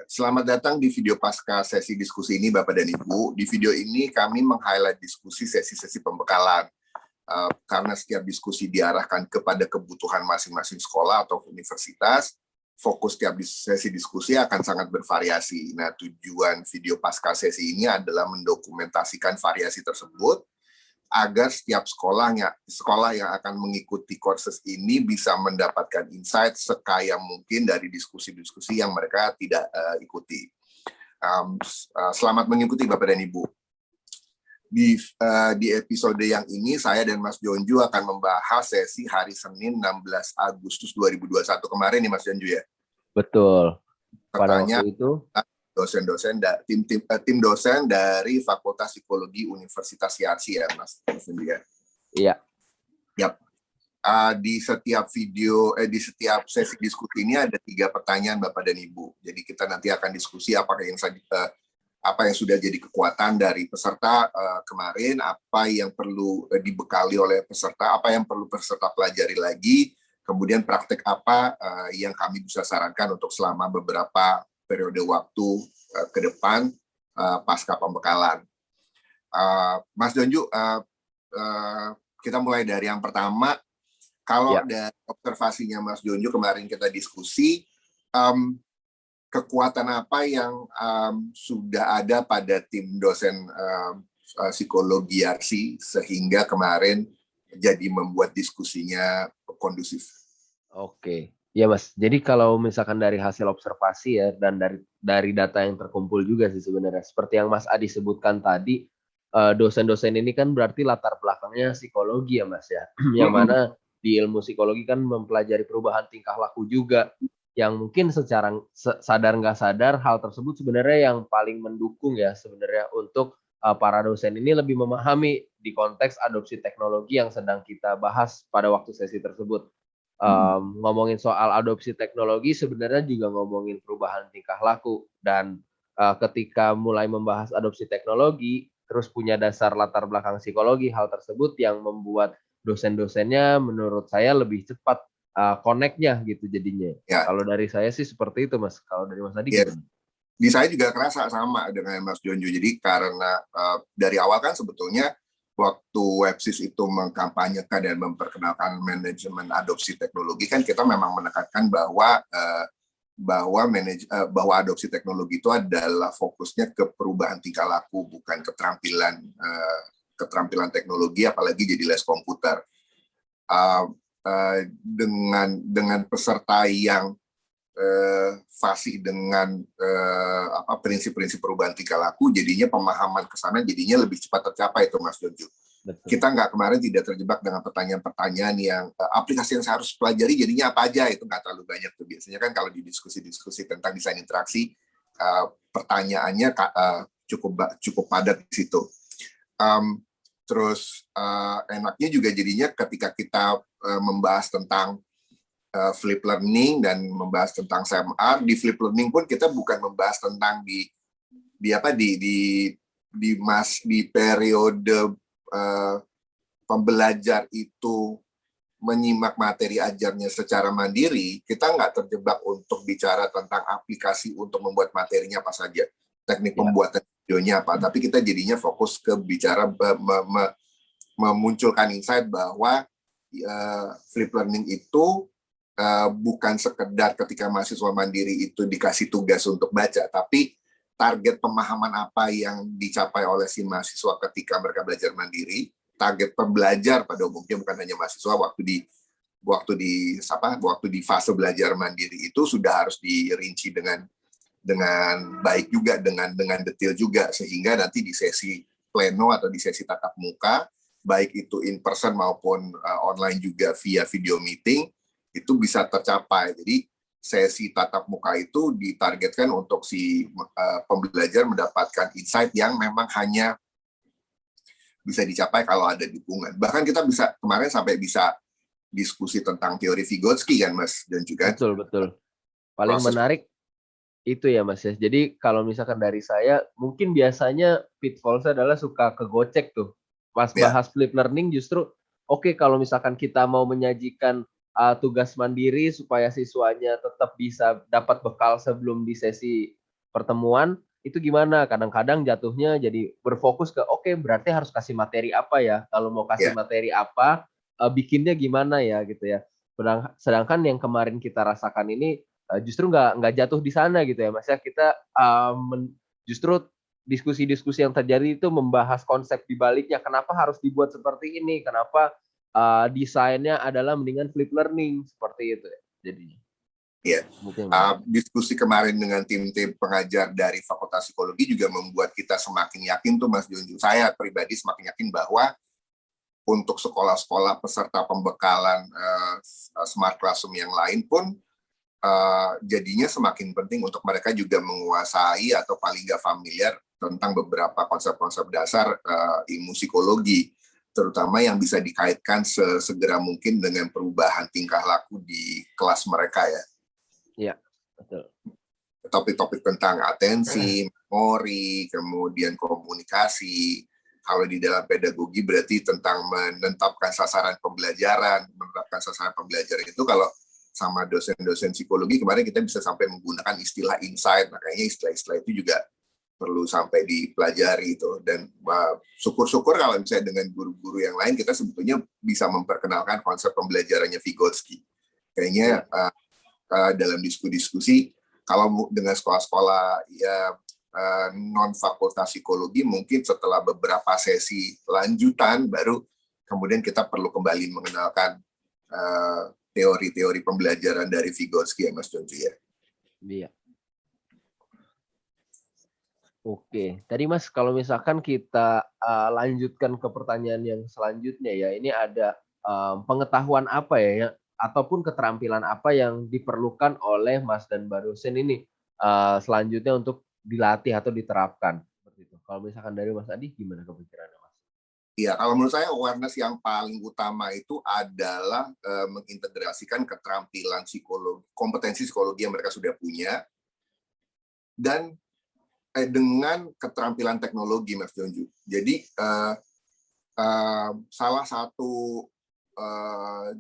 Selamat datang di video pasca sesi diskusi ini Bapak dan Ibu. Di video ini kami meng-highlight diskusi sesi-sesi pembekalan. Karena setiap diskusi diarahkan kepada kebutuhan masing-masing sekolah atau universitas, fokus setiap sesi diskusi akan sangat bervariasi. Nah, tujuan video pasca sesi ini adalah mendokumentasikan variasi tersebut agar setiap sekolah yang akan mengikuti courses ini bisa mendapatkan insight sekaya mungkin dari diskusi-diskusi yang mereka tidak ikuti. Selamat mengikuti Bapak dan Ibu. Di episode yang ini, saya dan Mas Jonju akan membahas sesi hari Senin 16 Agustus 2021 kemarin nih Mas Jonju ya? Betul. Pada Pertanyaan waktu itu tim dosen dari Fakultas Psikologi Universitas Yarsi ya Mas Jonju ya? Iya. Yap. Di setiap di setiap sesi diskusi ini ada 3 pertanyaan Bapak dan Ibu. Jadi kita nanti akan diskusi apa yang sudah jadi kekuatan dari peserta kemarin, apa yang perlu dibekali oleh peserta, apa yang perlu peserta pelajari lagi, kemudian praktek apa yang kami bisa sarankan untuk selama beberapa periode waktu ke depan pasca pembekalan. Mas Jonju, kita mulai dari yang pertama. Kalau dari observasinya Mas Jonju kemarin kita diskusi, kekuatan apa yang sudah ada pada tim dosen psikologi Yarsi sehingga kemarin jadi membuat diskusinya kondusif? Oke. Ya Mas, jadi kalau misalkan dari hasil observasi ya, dan dari data yang terkumpul juga sih sebenarnya, seperti yang Mas Adi sebutkan tadi, dosen-dosen ini kan berarti latar belakangnya psikologi ya Mas ya, yang mana di ilmu psikologi kan mempelajari perubahan tingkah laku juga, yang mungkin secara sadar nggak sadar hal tersebut sebenarnya yang paling mendukung ya sebenarnya untuk para dosen ini lebih memahami di konteks adopsi teknologi yang sedang kita bahas pada waktu sesi tersebut. Ngomongin soal adopsi teknologi sebenarnya juga ngomongin perubahan tingkah laku, dan ketika mulai membahas adopsi teknologi terus punya dasar latar belakang psikologi, hal tersebut yang membuat dosen-dosennya menurut saya lebih cepat connect-nya gitu jadinya. Ya. Kalau dari saya sih seperti itu Mas. Kalau dari Mas Adi gimana? Di saya juga kerasa sama dengan Mas Jonju. Jadi karena dari awal kan sebetulnya waktu Websis itu mengkampanyekan dan memperkenalkan manajemen adopsi teknologi, kan kita memang menekankan bahwa adopsi teknologi itu adalah fokusnya ke perubahan tingkah laku, bukan keterampilan teknologi, apalagi jadi les komputer. Dengan peserta yang fasih dengan prinsip-prinsip perubahan tingkah laku, jadinya pemahaman ke sana jadinya lebih cepat tercapai itu Mas Jonju. Kita kemarin tidak terjebak dengan pertanyaan-pertanyaan yang aplikasi yang saya harus pelajari jadinya apa aja, itu nggak terlalu banyak tuh. Biasanya kan kalau di diskusi-diskusi tentang desain interaksi, pertanyaannya cukup padat di situ. Terus enaknya juga jadinya ketika kita membahas tentang flip learning dan membahas tentang SMR, di flip learning pun kita bukan membahas tentang di periode pembelajar itu menyimak materi ajarnya secara mandiri. Kita nggak terjebak untuk bicara tentang aplikasi untuk membuat materinya apa saja, teknik pembuatan videonya apa, tapi kita jadinya fokus ke bicara memunculkan insight bahwa flip learning itu bukan sekedar ketika mahasiswa mandiri itu dikasih tugas untuk baca, tapi target pemahaman apa yang dicapai oleh si mahasiswa ketika mereka belajar mandiri, target pembelajar pada umumnya bukan hanya mahasiswa waktu di fase belajar mandiri itu sudah harus dirinci dengan baik juga, dengan detail juga, sehingga nanti di sesi pleno atau di sesi tatap muka, baik itu in person maupun online juga via video meeting, itu bisa tercapai. Jadi sesi tatap muka itu ditargetkan untuk si pembelajar mendapatkan insight yang memang hanya bisa dicapai kalau ada dukungan. Bahkan kita kemarin sampai bisa diskusi tentang teori Vygotsky kan Mas, dan juga betul. Paling menarik itu ya Mas ya. Jadi kalau misalkan dari saya, mungkin biasanya pitfallsnya adalah suka kegocek tuh. Pas bahas flip learning justru oke, kalau misalkan kita mau menyajikan tugas mandiri supaya siswanya tetap bisa dapat bekal sebelum di sesi pertemuan, itu gimana? Kadang-kadang jatuhnya jadi berfokus ke, oke, berarti harus kasih materi apa ya? Kalau mau kasih Ya, materi apa, bikinnya gimana ya gitu ya. Sedangkan yang kemarin kita rasakan ini justru nggak jatuh di sana gitu ya. Maksudnya kita justru diskusi-diskusi yang terjadi itu membahas konsep di baliknya. Kenapa harus dibuat seperti ini? Kenapa desainnya adalah mendingan flip learning seperti itu ya. Jadinya. ya. Mungkin Diskusi kemarin dengan tim-tim pengajar dari Fakultas Psikologi juga membuat kita semakin yakin tuh Mas Junju. Saya pribadi semakin yakin bahwa untuk sekolah-sekolah peserta pembekalan smart classroom yang lain pun jadinya semakin penting untuk mereka juga menguasai atau paling nggak familiar tentang beberapa konsep-konsep dasar ilmu psikologi, terutama yang bisa dikaitkan sesegera mungkin dengan perubahan tingkah laku di kelas mereka ya. Iya, betul. Topik-topik tentang atensi, memori, kemudian komunikasi. Kalau di dalam pedagogi berarti tentang menetapkan sasaran pembelajaran. Menetapkan sasaran pembelajaran itu kalau sama dosen-dosen psikologi kemarin kita bisa sampai menggunakan istilah insight. Nah, kayaknya istilah-istilah itu juga perlu sampai dipelajari itu. Dan syukur-syukur kalau misalnya dengan guru-guru yang lain kita sebetulnya bisa memperkenalkan konsep pembelajarannya Vygotsky. Kayaknya dalam diskusi kalau dengan sekolah-sekolah ya non fakultas psikologi mungkin setelah beberapa sesi lanjutan baru kemudian kita perlu kembali mengenalkan teori-teori pembelajaran dari Vygotsky ya Mas Junju ya. Iya. Oke, tadi Mas kalau misalkan kita lanjutkan ke pertanyaan yang selanjutnya ya, ini ada pengetahuan apa ya, ataupun keterampilan apa yang diperlukan oleh Mas dan Mbak dosen ini selanjutnya untuk dilatih atau diterapkan seperti itu. Kalau misalkan dari Mas Adi gimana kepikirannya Mas? Iya, kalau menurut saya awareness yang paling utama itu adalah mengintegrasikan keterampilan psikologi, kompetensi psikologi yang mereka sudah punya dan dengan keterampilan teknologi, Mas Jonju. Jadi salah satu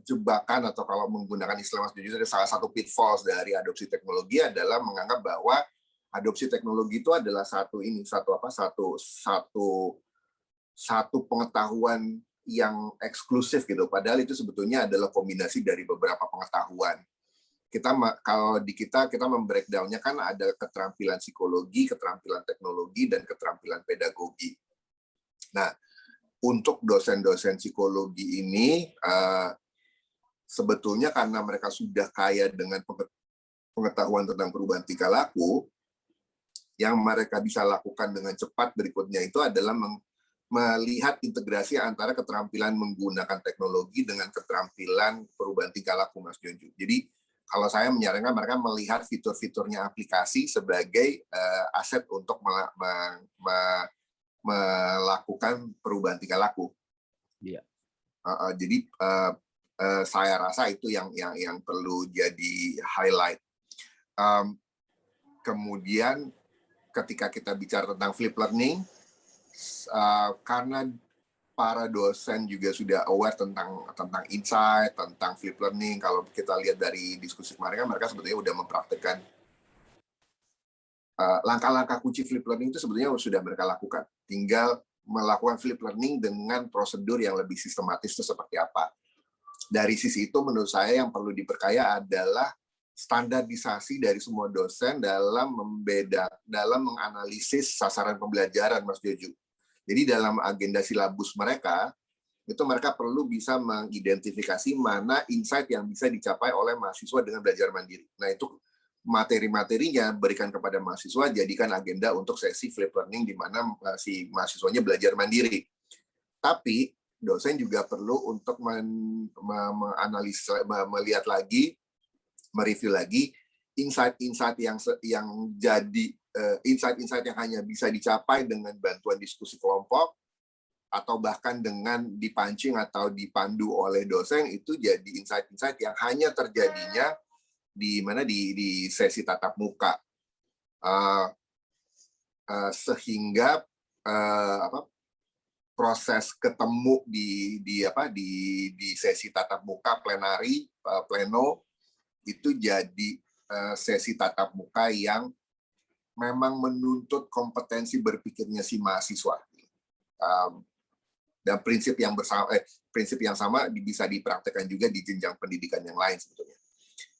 jebakan atau kalau menggunakan istilah Mas Jonju, ada salah satu pitfalls dari adopsi teknologi adalah menganggap bahwa adopsi teknologi itu adalah satu pengetahuan yang eksklusif gitu. Padahal itu sebetulnya adalah kombinasi dari beberapa pengetahuan. Kalau di kita membreakdown-nya kan ada keterampilan psikologi, keterampilan teknologi, dan keterampilan pedagogi. Nah, untuk dosen-dosen psikologi ini sebetulnya karena mereka sudah kaya dengan pengetahuan tentang perubahan tingkah laku, yang mereka bisa lakukan dengan cepat berikutnya itu adalah melihat integrasi antara keterampilan menggunakan teknologi dengan keterampilan perubahan tingkah laku, Mas Jonju. Jadi kalau saya menyarankan mereka melihat fitur-fiturnya aplikasi sebagai aset untuk melakukan perubahan tingkah laku. Iya. Jadi saya rasa itu yang perlu jadi highlight. Kemudian ketika kita bicara tentang flip learning, karena para dosen juga sudah aware tentang insight, tentang flip learning. Kalau kita lihat dari diskusi kemarin kan mereka sebetulnya sudah mempraktikkan langkah-langkah kunci flip learning itu sebetulnya sudah mereka lakukan. Tinggal melakukan flip learning dengan prosedur yang lebih sistematis itu seperti apa. Dari sisi itu menurut saya yang perlu diperkaya adalah standarisasi dari semua dosen dalam menganalisis sasaran pembelajaran, Mas Jojo. Jadi dalam agenda silabus mereka, itu mereka perlu bisa mengidentifikasi mana insight yang bisa dicapai oleh mahasiswa dengan belajar mandiri. Nah, itu materi-materinya berikan kepada mahasiswa, jadikan agenda untuk sesi flip learning di mana si mahasiswanya belajar mandiri. Tapi dosen juga perlu untuk menganalisa, melihat lagi, mereview lagi insight-insight yang jadi insight-insight yang hanya bisa dicapai dengan bantuan diskusi kelompok atau bahkan dengan dipancing atau dipandu oleh dosen, itu jadi insight-insight yang hanya terjadinya di sesi tatap muka, sehingga proses ketemu di sesi tatap muka plenari pleno itu jadi sesi tatap muka yang memang menuntut kompetensi berpikirnya si mahasiswa. Dan prinsip yang sama bisa dipraktekkan juga di jenjang pendidikan yang lain sebetulnya.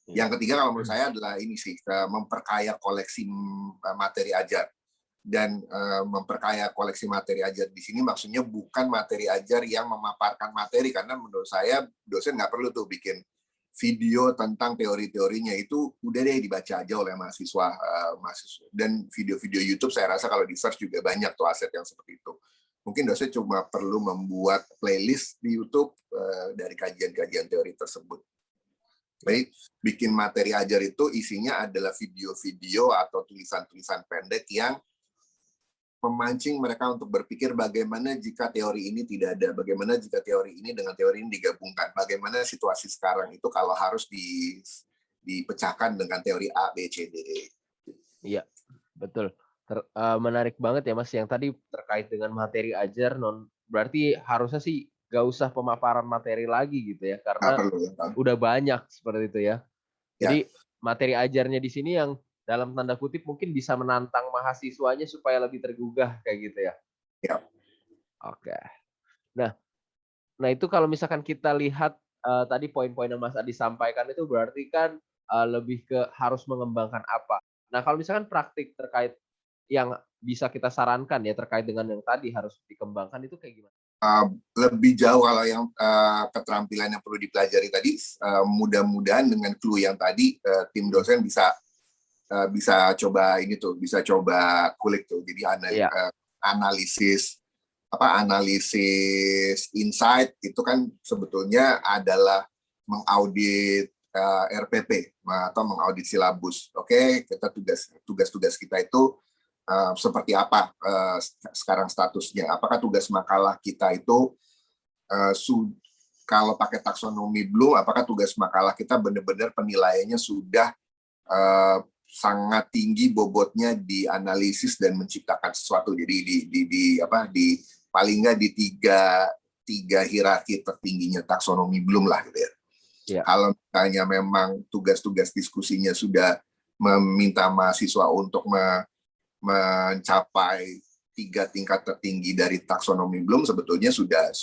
Yang ketiga kalau menurut saya adalah ini sih, memperkaya koleksi materi ajar. Dan memperkaya koleksi materi ajar di sini maksudnya bukan materi ajar yang memaparkan materi, karena menurut saya dosen nggak perlu tuh bikin video tentang teori-teorinya, itu udah deh dibaca aja oleh mahasiswa. Dan video-video YouTube saya rasa kalau di search juga banyak tuh aset yang seperti itu. Mungkin dosen cuma perlu membuat playlist di YouTube dari kajian-kajian teori tersebut. Baik, bikin materi ajar itu isinya adalah video-video atau tulisan-tulisan pendek yang memancing mereka untuk berpikir bagaimana jika teori ini tidak ada, bagaimana jika teori ini dengan teori ini digabungkan, bagaimana situasi sekarang itu kalau harus dipecahkan dengan teori A, B, C, D, E. Iya, betul. Menarik banget ya Mas, yang tadi terkait dengan materi ajar, berarti harusnya sih gak usah pemaparan materi lagi gitu ya, karena udah banyak seperti itu ya. Jadi materi ajarnya di sini yang dalam tanda kutip mungkin bisa menantang mahasiswanya supaya lebih tergugah kayak gitu ya. Ya. Oke. Nah itu kalau misalkan kita lihat tadi poin-poin yang Mas Adi sampaikan itu berarti kan lebih ke harus mengembangkan apa. Nah kalau misalkan praktik terkait yang bisa kita sarankan ya terkait dengan yang tadi harus dikembangkan itu kayak gimana? Lebih jauh kalau yang keterampilan yang perlu dipelajari tadi, mudah-mudahan dengan clue yang tadi tim dosen bisa coba ini tuh, bisa coba kulik tuh. Jadi analisis insight itu kan sebetulnya adalah mengaudit RPP atau mengaudit silabus. Oke, kita tugas kita itu seperti apa sekarang statusnya? Apakah tugas makalah kita itu kalau pakai taksonomi Bloom, apakah tugas makalah kita benar-benar penilaiannya sudah sangat tinggi bobotnya di analisis dan menciptakan sesuatu. Jadi di paling nggak di tiga hierarki tertingginya taksonomi Bloom lah gitu ya. Yeah. Kalau misalnya memang tugas-tugas diskusinya sudah meminta mahasiswa untuk mencapai 3 tingkat tertinggi dari taksonomi Bloom, sebetulnya sudah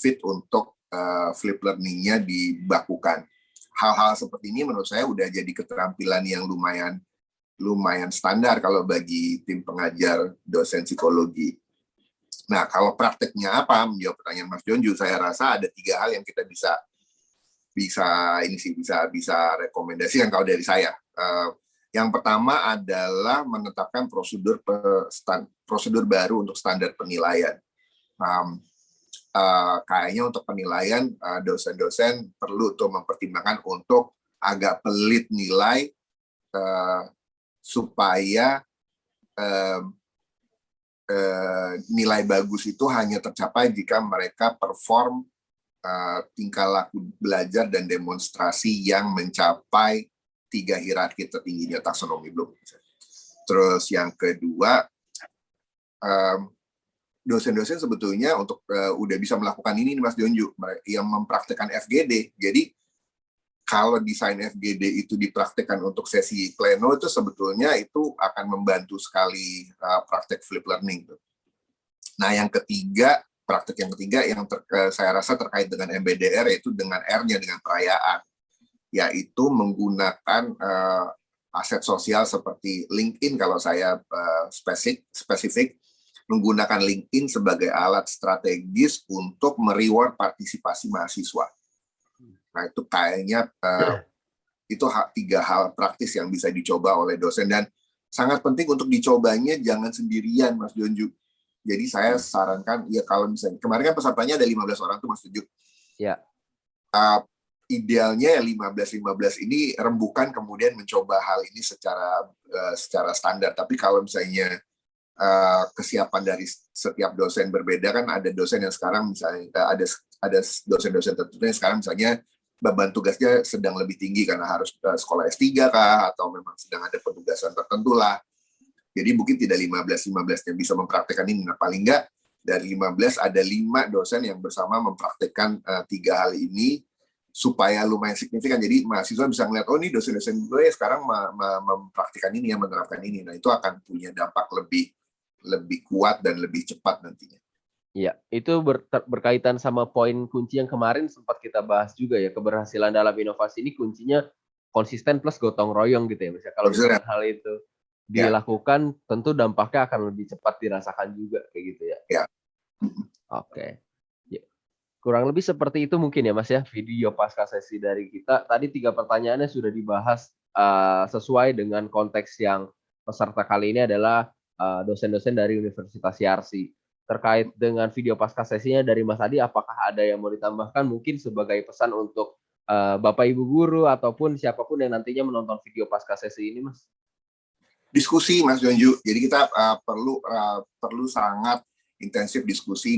fit untuk flip learning-nya dibakukan. Hal-hal seperti ini menurut saya udah jadi keterampilan yang lumayan standar kalau bagi tim pengajar dosen psikologi. Nah, kalau prakteknya apa? Menjawab pertanyaan Mas Jonju, saya rasa ada 3 hal yang kita bisa rekomendasikan kalau dari saya. Yang pertama adalah menetapkan prosedur baru untuk standar penilaian. Kayaknya untuk penilaian dosen-dosen perlu tuh mempertimbangkan untuk agak pelit nilai supaya nilai bagus itu hanya tercapai jika mereka perform tingkah laku belajar dan demonstrasi yang mencapai 3 hierarki tertingginya taksonomi Bloom. Terus yang kedua, dosen-dosen sebetulnya untuk udah bisa melakukan ini Mas Jonju, yang mempraktekkan FGD. Jadi kalau desain FGD itu dipraktekkan untuk sesi pleno itu sebetulnya itu akan membantu sekali praktek flip learning. Nah yang ketiga, praktek yang ketiga yang saya rasa terkait dengan MBDR, yaitu dengan R-nya, dengan perayaan, yaitu menggunakan aset sosial seperti LinkedIn. Kalau saya spesifik menggunakan LinkedIn sebagai alat strategis untuk mereward partisipasi mahasiswa. Nah itu kayaknya itu 3 hal praktis yang bisa dicoba oleh dosen, dan sangat penting untuk dicobanya jangan sendirian Mas Jonju. Jadi saya sarankan ya, kalau misalnya kemarin kan pesertanya ada 15 orang tuh Mas Jonju. Ya. Idealnya ya 15 ini rembukan kemudian mencoba hal ini secara standar. Tapi kalau misalnya kesiapan dari setiap dosen berbeda, kan ada dosen yang sekarang misalnya ada dosen-dosen tertentu yang sekarang misalnya beban tugasnya sedang lebih tinggi karena harus sekolah S3 kah, atau memang sedang ada penugasan tertentu lah. Jadi mungkin tidak 15 yang bisa mempraktekkan ini. Nah, paling enggak dari 15 ada 5 dosen yang bersama mempraktekkan 3 hal ini supaya lumayan signifikan. Jadi mahasiswa bisa ngeliat, oh ini dosen-dosen gue sekarang mempraktikkan ini, yang menerapkan ini. Nah, itu akan punya dampak lebih kuat dan lebih cepat nantinya. Iya, itu berkaitan sama poin kunci yang kemarin sempat kita bahas juga ya, keberhasilan dalam inovasi ini kuncinya konsisten plus gotong royong gitu ya, misalnya kalau misalkan hal itu dilakukan, tentu dampaknya akan lebih cepat dirasakan juga kayak gitu ya. Ya. Oke. Ya. Kurang lebih seperti itu mungkin ya Mas ya, video pasca sesi dari kita. Tadi 3 pertanyaannya sudah dibahas sesuai dengan konteks yang peserta kali ini adalah dosen-dosen dari Universitas Yarsi. Terkait dengan video pasca sesinya dari Mas Adi, apakah ada yang mau ditambahkan mungkin sebagai pesan untuk Bapak Ibu guru ataupun siapapun yang nantinya menonton video pasca sesi ini, Mas? Diskusi, Mas Jonju. Jadi kita perlu sangat intensif diskusi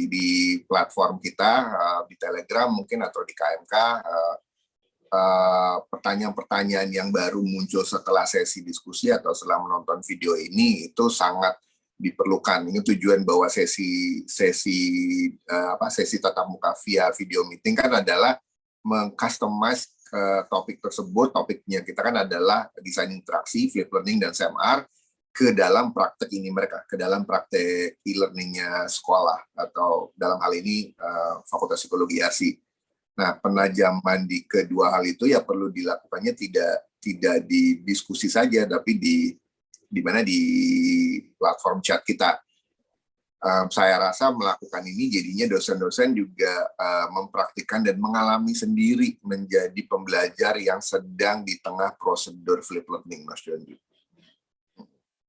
di platform kita, di Telegram mungkin atau di KMK. Pertanyaan-pertanyaan yang baru muncul setelah sesi diskusi atau setelah menonton video ini itu sangat diperlukan. Ini tujuan bahwa sesi tatap muka via video meeting kan adalah mengcustomize topik tersebut. Topiknya kita kan adalah desain interaksi, flip learning, dan CMR ke dalam praktek ini mereka, ke dalam praktek e-learningnya sekolah atau dalam hal ini Fakultas Psikologi Yarsi. Nah, penajaman di kedua hal itu ya perlu dilakukannya tidak di diskusi saja, tapi di platform chat kita. Saya rasa melakukan ini jadinya dosen-dosen juga mempraktikkan dan mengalami sendiri menjadi pembelajar yang sedang di tengah prosedur flip learning, Mas Jonju.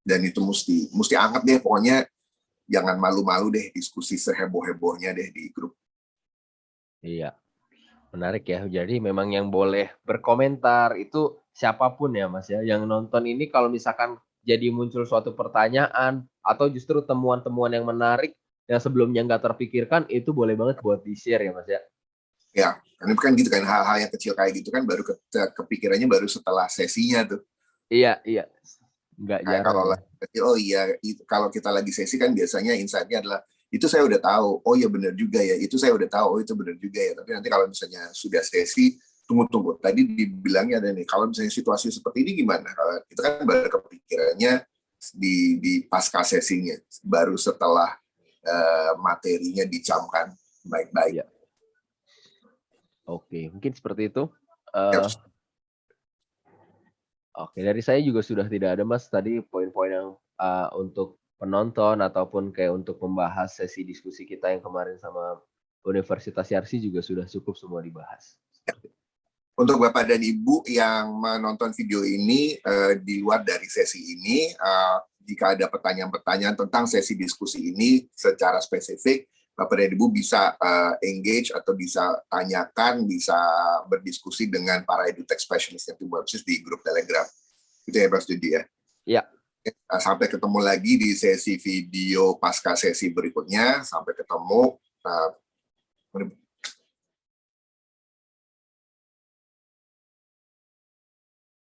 Dan itu mesti anget deh, pokoknya jangan malu-malu deh diskusi seheboh-hebohnya deh di grup. Iya, menarik ya. Jadi memang yang boleh berkomentar itu siapapun ya Mas ya. Yang nonton ini kalau misalkan jadi muncul suatu pertanyaan atau justru temuan-temuan yang menarik yang sebelumnya nggak terpikirkan, itu boleh banget buat di-share ya Mas ya. Ya, karena kan gitu kan, hal-hal yang kecil kayak gitu kan baru kepikirannya baru setelah sesinya tuh. Iya. Nggak Kayak jarang. Kalau kita lagi sesi kan biasanya insight-nya adalah itu saya udah tahu, oh ya benar juga ya, itu saya udah tahu, oh itu benar juga ya. Tapi nanti kalau misalnya sudah sesi, tunggu. Tadi dibilangnya ada nih, kalau misalnya situasi seperti ini gimana? Kalau itu kan baru kepikirannya di pasca sesinya, baru setelah materinya dicamkan baik-baik. Ya. Oke, mungkin seperti itu. Oke, dari saya juga sudah tidak ada Mas tadi poin-poin yang untuk penonton ataupun kayak untuk membahas sesi diskusi kita yang kemarin sama Universitas Yarsi juga sudah cukup semua dibahas. Untuk Bapak dan Ibu yang menonton video ini di luar dari sesi ini, jika ada pertanyaan-pertanyaan tentang sesi diskusi ini secara spesifik, Bapak dan Ibu bisa engage atau bisa tanyakan, bisa berdiskusi dengan para edutech specialist yang di grup Telegram. Itu ya Mas Judi ya? Iya. Sampai ketemu lagi di sesi video pasca sesi berikutnya. Sampai ketemu.